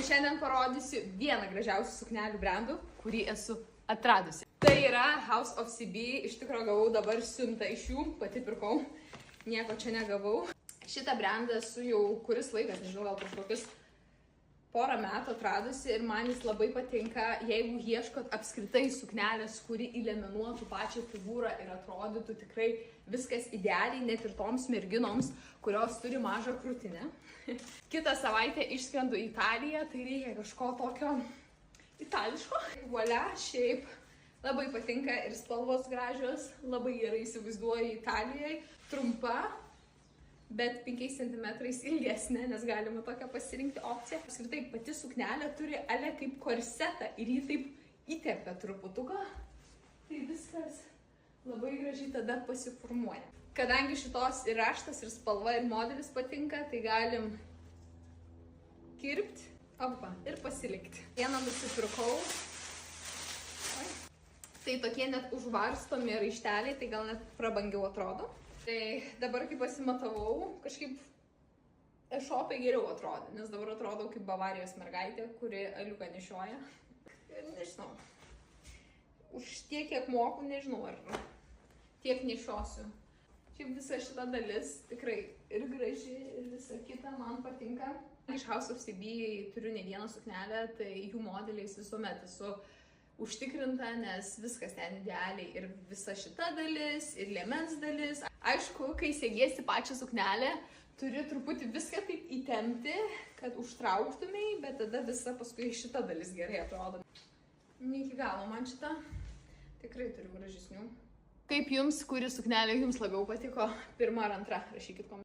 šiandien parodysiu vieną gražiausių suknelių brandų, kurį esu atradusi. Tai yra House of CB, iš tikrųjų gavau dabar siuntą iš jų, pati pirkau, nieko čia negavau. Šitą brandą esu jau kuris laikas, nežinau, gal prieš kokius porą metų atradusi ir man jis labai patinka, jeigu ieškot apskritai suknelės, kuri įleminuotų pačią figūrą ir atrodytų tikrai viskas idealiai, net ir toms merginoms, kurios turi mažą krūtinę. Kitą savaitę išskrendu į Italiją, tai reikia kažko tokio itališko. Voila, šiaip labai patinka ir spalvos gražios, labai gerai įsivaizduoju Italijoje, trumpa, bet 5 cm ilgesnė, nes galima tokią pasirinkti opciją. Apskritai pati suknelė turi ale kaip korsetą ir jį taip įtempia truputuką, tai viskas labai gražiai tada pasiformuoja. Kadangi šitos ir raštas, ir spalva, ir modelis patinka, tai galim kirpti ir pasilikti. Vieną nusipirkau. Tai tokie net užvarstomi raišteliai, tai gal net prabangiau atrodo. Tai dabar, kai pasimatavau, kažkaip e-shop'e geriau atrodė, nes dabar atrodau kaip Bavarijos mergaitė, kuri aliuką nešioja. Ir nežinau, už tiek, kiek moku, nežinau, ar tiek nešiosiu. Šiaip visa šita dalis tikrai ir graži, ir visa kita man patinka. Iš House of CB turiu ne vieną suknelę, tai jų modeliais visuomet esu užtikrinta, nes viskas ten idealiai ir visa šita dalis, ir liemens dalis. Aišku, kai segiesi pačią suknelę, turi truputį viską taip įtempti, kad užtrauktumei, bet tada visa paskui šita dalis gerai atrodo. Ne iki galo man šita, tikrai turiu gražesnių. Kaip jums, kuri suknelė jums labiau patiko, pirma ar antra, rašykit komentarus.